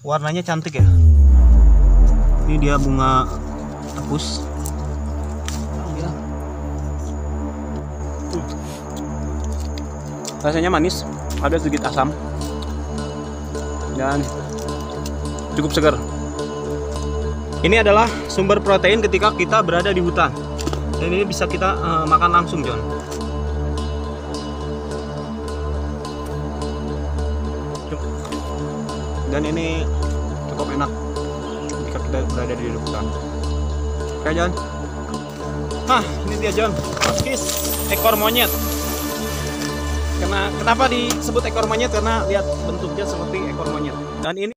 Warnanya cantik ya. Ini dia bunga tepus. Rasanya manis, ada sedikit asam, dan cukup segar. Ini adalah sumber protein ketika kita berada di hutan. Dan ini bisa kita makan langsung, John. Dan ini cukup enak ketika kita berada di hutan. Oke, John. Ini dia, John. Kiss ekor monyet. Kenapa disebut ekor monyet? Karena lihat bentuknya seperti ekor monyet. Dan ini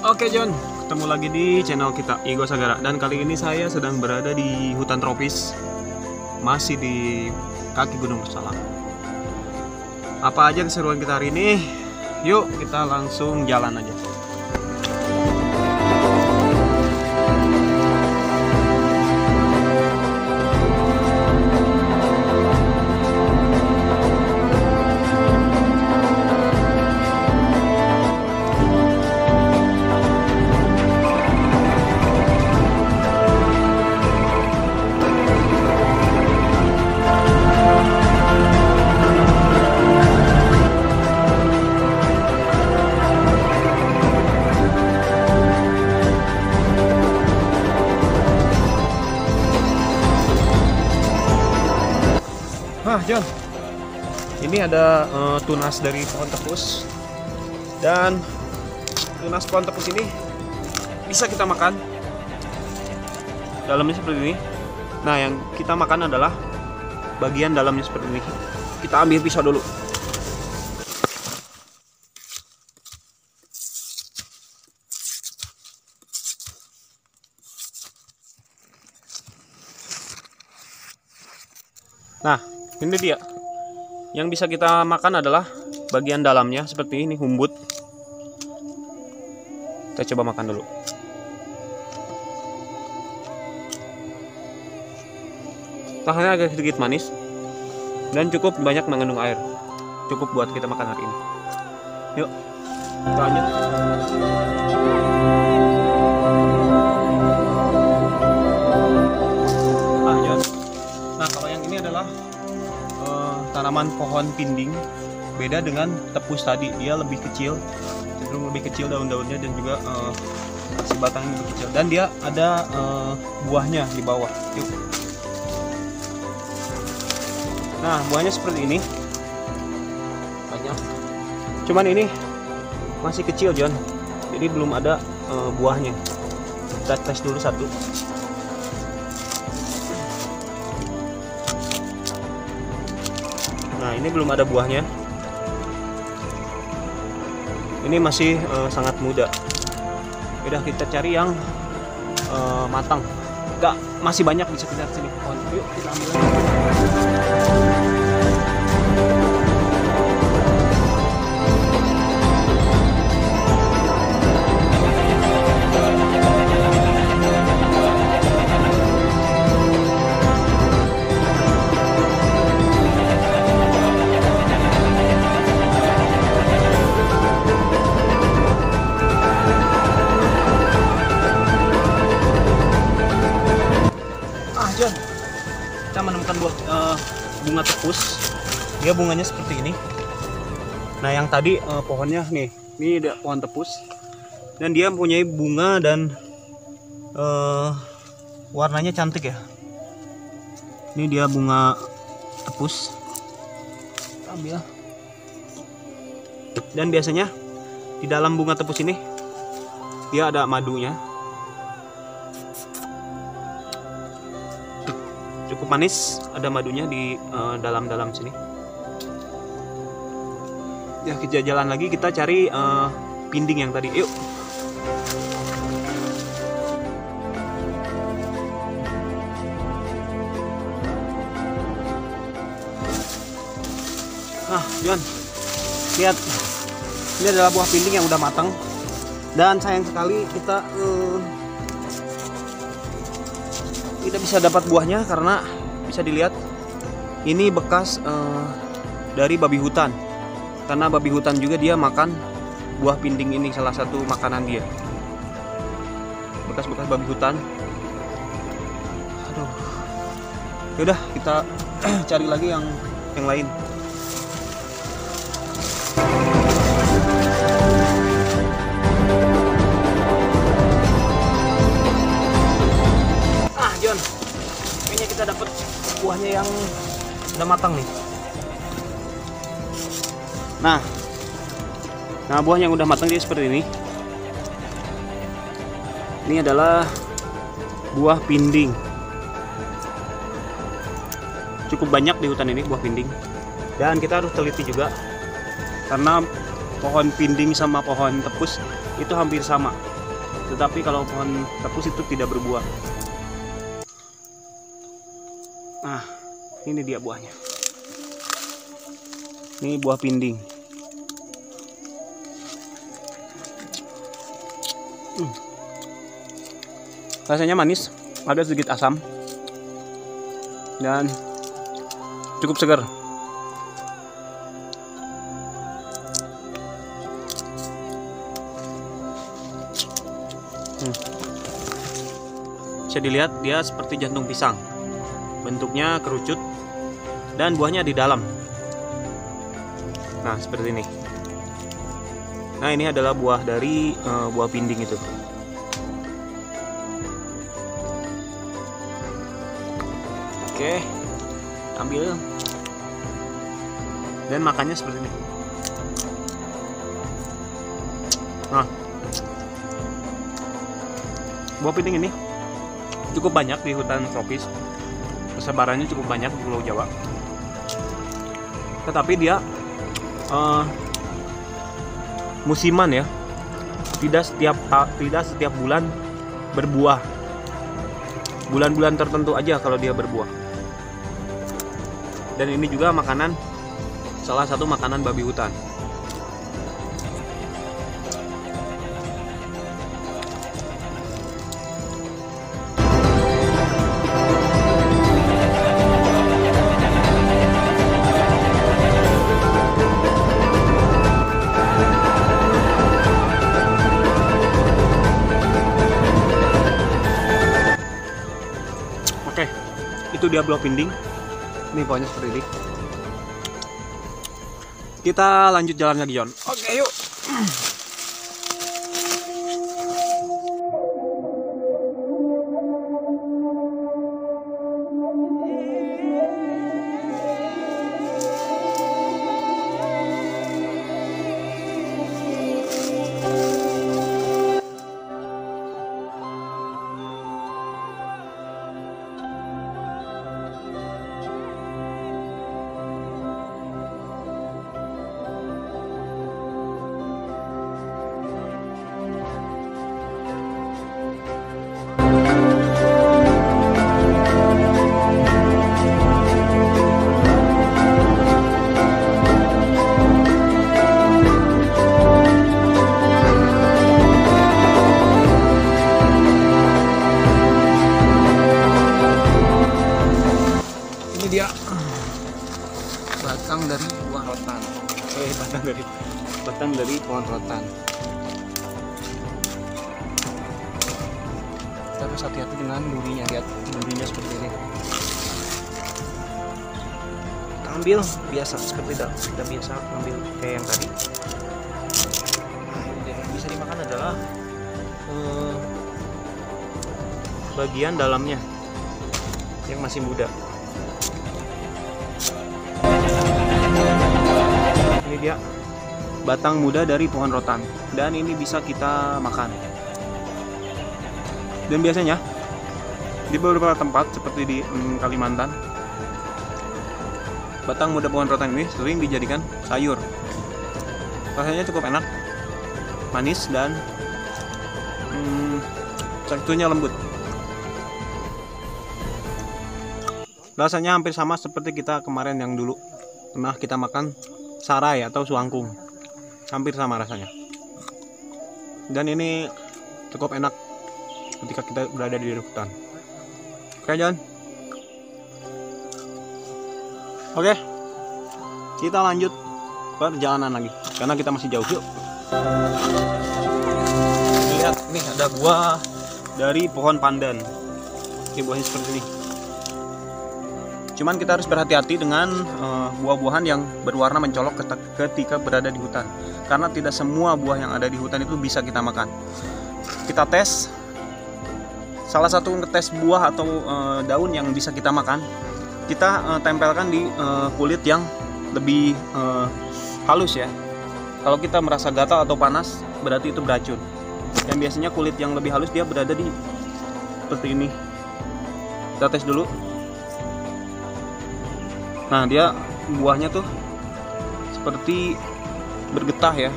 Oke, John, ketemu lagi di channel kita Igo Sagara. Dan kali ini saya sedang berada di hutan tropis, masih di kaki Gunung Bersalah. Apa aja keseruan kita hari ini? Yuk kita langsung jalan aja. John, ini ada tunas dari pohon tepus, dan tunas pohon tepus ini bisa kita makan. Dalamnya seperti ini. Nah, yang kita makan adalah bagian dalamnya seperti ini. Kita ambil pisau dulu. Nah, ini dia. Yang bisa kita makan adalah bagian dalamnya seperti ini, humbut. Kita coba makan dulu. Rasanya agak sedikit manis dan cukup banyak mengandung air. Cukup buat kita makan hari ini. Yuk, kita lanjut. Nah, kalau yang ini adalah tanaman pohon pinding. Beda dengan tepus tadi, dia lebih kecil, cenderung lebih kecil daun-daunnya, dan juga si batangnya lebih kecil, dan dia ada buahnya di bawah. Yuk. Nah, buahnya seperti ini, banyak. Cuman ini masih kecil, John, jadi belum ada buahnya. Kita tes dulu satu. Nah, ini belum ada buahnya. Ini masih sangat muda. Udah, kita cari yang matang. Enggak, masih banyak di sekitar sini pohon. Yuk kita ambil lagi. John, kita menemukan bunga tepus. Dia bunganya seperti ini. Nah, yang tadi pohonnya nih, ini ada pohon tepus, dan dia mempunyai bunga dan warnanya cantik ya. Ini dia bunga tepus. Ambil. Dan biasanya di dalam bunga tepus ini dia ada madunya. cukup manis, ada madunya di dalam sini. Ya, kita jalan lagi, kita cari pinding yang tadi. Yuk. John, lihat, ini adalah buah pinding yang udah matang, dan sayang sekali kita tidak bisa dapat buahnya karena bisa dilihat ini bekas dari babi hutan, karena babi hutan juga dia makan buah pinding ini, salah satu makanan dia, bekas-bekas babi hutan. Aduh, yaudah kita cari lagi yang lain. John, kayaknya kita dapat buahnya yang udah matang nih. Nah, buah yang udah matang dia seperti ini. Ini adalah buah pinding. Cukup banyak di hutan ini buah pinding. Dan kita harus teliti juga, karena pohon pinding sama pohon tepus itu hampir sama. Tetapi kalau pohon tepus itu tidak berbuah. Nah, ini dia buahnya. Ini buah pinding. Rasanya manis, ada sedikit asam, dan cukup segar. Bisa dilihat dia seperti jantung pisang. Bentuknya kerucut dan buahnya di dalam. Nah, seperti ini. Nah, ini adalah buah dari buah pinding itu. Oke, ambil dan makannya seperti ini. Nah, buah pinding ini cukup banyak di hutan tropis. Persebarannya cukup banyak di Pulau Jawa. Tetapi dia musiman ya. Tidak setiap bulan berbuah. Bulan-bulan tertentu aja kalau dia berbuah. Dan ini juga salah satu makanan babi hutan. Oke, itu dia buah pinding. Ini buahnya seperti ini. Kita lanjut jalan lagi, John. Oke, yuk. Dia batang dari buah rotan. Batang dari pohon rotan. Kita harus hati-hati dengan durinya. Lihat durinya seperti ini. Kita ambil biasa seperti kita biasa ambil kayak yang tadi. Yang bisa dimakan adalah bagian dalamnya yang masih muda. Ini dia batang muda dari pohon rotan, dan ini bisa kita makan. Dan biasanya Di beberapa tempat seperti di Kalimantan, batang muda pohon rotan ini sering dijadikan sayur. Rasanya cukup enak, manis dan teksturnya lembut. Rasanya hampir sama seperti kita kemarin yang dulu pernah kita makan sarai atau suangkung. Hampir sama rasanya. Dan ini cukup enak ketika kita berada di hutan. Oke, John. Oke, kita lanjut perjalanan lagi karena kita masih jauh. Yuk. Lihat, nih ada buah dari pohon pandan. Oke, buahnya seperti ini. Cuman kita harus berhati-hati dengan buah-buahan yang berwarna mencolok ketika berada di hutan, karena tidak semua buah yang ada di hutan itu bisa kita makan. Kita tes. Salah satu ngetes buah atau daun yang bisa kita makan, kita tempelkan di kulit yang lebih halus ya. Kalau kita merasa gatal atau panas, berarti itu beracun. Dan biasanya kulit yang lebih halus dia berada di seperti ini. Kita tes dulu. Nah, dia buahnya tuh seperti bergetah ya,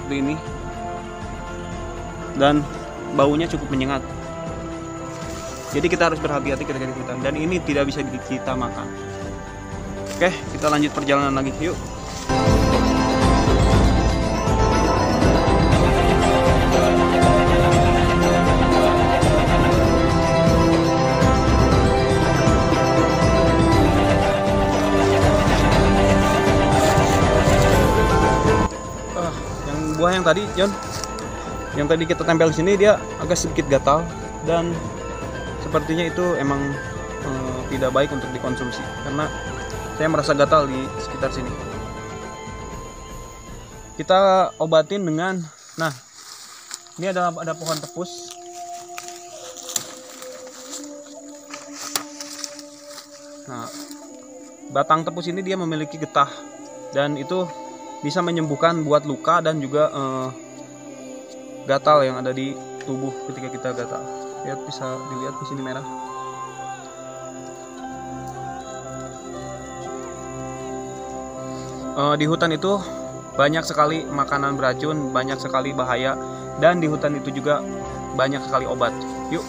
seperti ini. Dan baunya cukup menyengat. Jadi kita harus berhati-hati ketika di hutan, dan ini tidak bisa kita makan. Oke, kita lanjut perjalanan lagi, yuk. Yang buah yang tadi, John, yang tadi kita tempel di sini, dia agak sedikit gatal dan sepertinya itu emang tidak baik untuk dikonsumsi karena saya merasa gatal di sekitar sini. Kita obatin dengan, nah, ini ada pohon tepus. Nah, batang tepus ini dia memiliki getah dan itu bisa menyembuhkan buat luka dan juga gatal yang ada di tubuh ketika kita gatal. Lihat, bisa dilihat di sini merah. Di hutan itu banyak sekali makanan beracun, banyak sekali bahaya, dan di hutan itu juga banyak sekali obat. Yuk.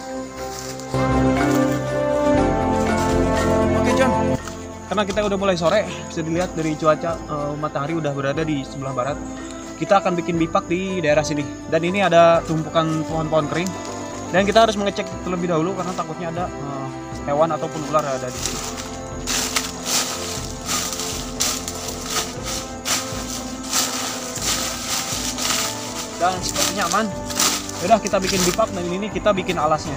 Oke, John. Karena kita udah mulai sore, bisa dilihat dari cuaca, matahari udah berada di sebelah barat. Kita akan bikin bipak di daerah sini. Dan ini ada tumpukan pohon-pohon kering. Dan kita harus mengecek terlebih dahulu karena takutnya ada hewan ataupun ular yang ada di sini. Dan sepertinya aman. Yaudah, kita bikin bipak, dan ini kita bikin alasnya.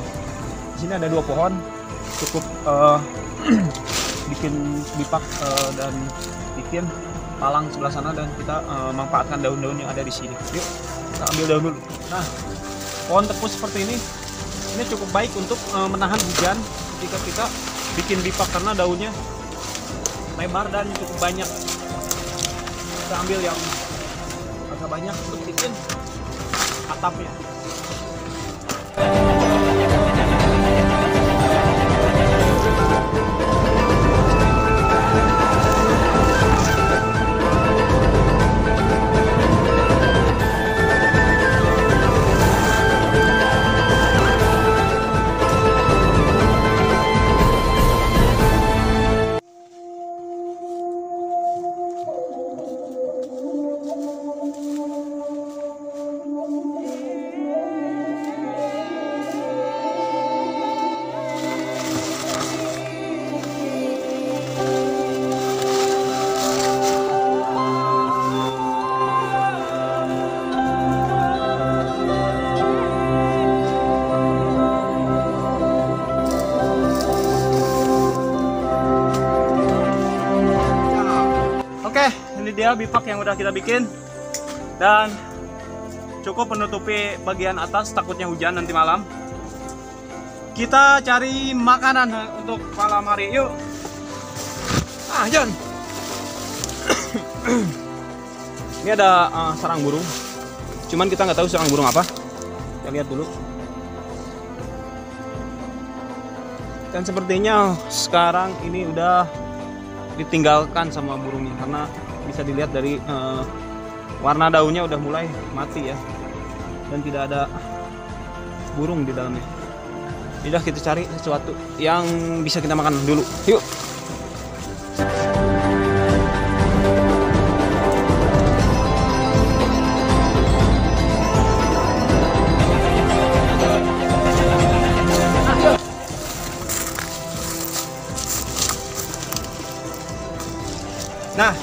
Di sini ada 2 pohon, cukup bikin bipak dan bikin palang sebelah sana, dan kita manfaatkan daun-daun yang ada di sini. Yuk, kita ambil daun dulu. Nah, pohon tepus seperti ini cukup baik untuk menahan hujan ketika kita bikin bipak karena daunnya lebar dan cukup banyak. Kita ambil yang agak banyak untuk bikin atapnya. Ini dia bipak yang udah kita bikin, dan cukup menutupi bagian atas, takutnya hujan nanti malam. Kita cari makanan untuk malam hari, yuk. John. Ini ada sarang burung, cuman kita nggak tahu sarang burung apa. Kita lihat dulu. Dan sepertinya sekarang ini udah ditinggalkan sama burungnya, karena bisa dilihat dari warna daunnya udah mulai mati ya, dan tidak ada burung di dalamnya. Udah, kita cari sesuatu yang bisa kita makan dulu. Yuk. Nah,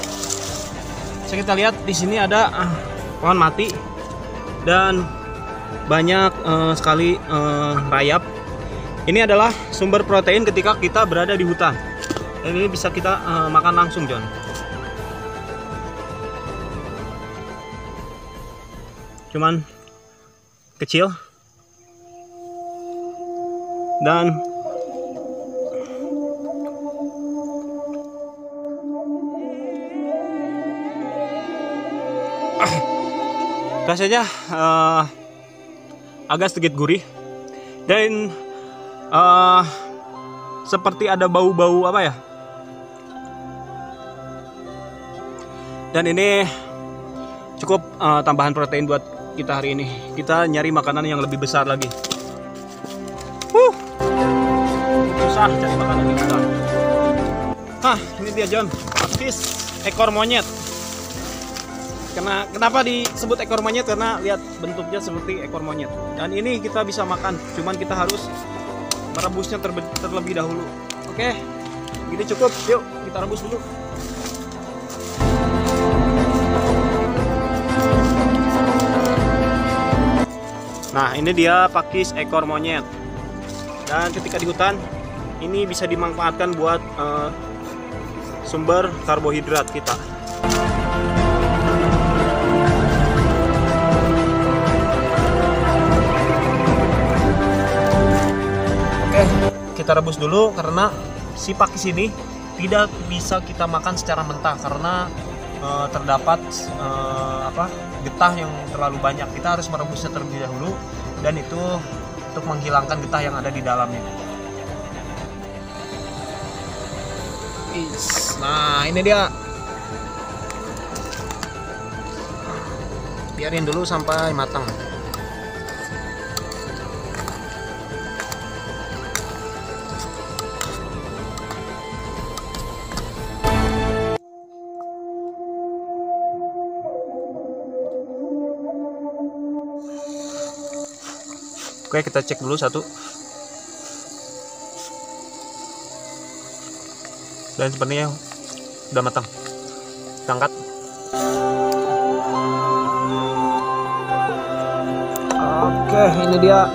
bisa kita lihat di sini ada pohon mati dan banyak sekali rayap. Ini adalah sumber protein ketika kita berada di hutan. Dan ini bisa kita makan langsung, John. Cuman kecil dan rasanya agak sedikit gurih dan seperti ada bau-bau apa ya. Dan ini cukup tambahan protein buat kita hari ini. Kita nyari makanan yang lebih besar lagi. Susah cari makanan yang besar. Ini dia, John. Pakis ekor monyet. Kenapa disebut ekor monyet? Karena lihat bentuknya seperti ekor monyet. Dan ini kita bisa makan, cuman kita harus merebusnya terlebih dahulu. Oke, gini cukup. Yuk kita rebus dulu. Nah, ini dia pakis ekor monyet. Dan ketika di hutan, ini bisa dimanfaatkan buat sumber karbohidrat kita. Kita rebus dulu karena si pakis ini tidak bisa kita makan secara mentah karena terdapat getah yang terlalu banyak. Kita harus merebusnya terlebih dahulu, dan itu untuk menghilangkan getah yang ada di dalamnya. Nah, ini dia. Biarin dulu sampai matang. Oke, kita cek dulu satu. Dan sepertinya udah matang. Kita angkat. Oke, ini dia.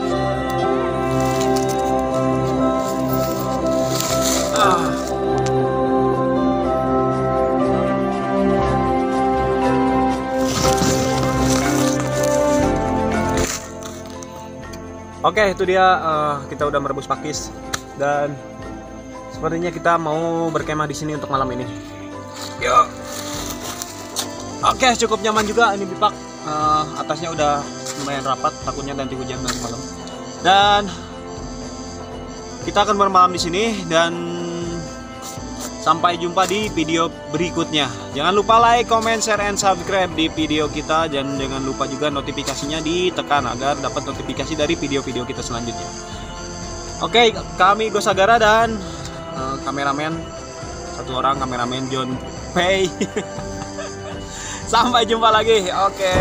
Oke, itu dia, kita udah merebus pakis dan sepertinya kita mau berkemah di sini untuk malam ini. Yuk. Oke, cukup nyaman juga ini bipak. Atasnya udah lumayan rapat, takutnya nanti hujan nanti malam. Dan kita akan bermalam di sini dan sampai jumpa di video berikutnya. Jangan lupa like, comment, share, and subscribe di video kita. Dan jangan lupa juga notifikasinya ditekan agar dapat notifikasi dari video-video kita selanjutnya. Oke, kami Gosagara dan kameramen, satu orang kameramen John Pei. Sampai jumpa lagi. Oke.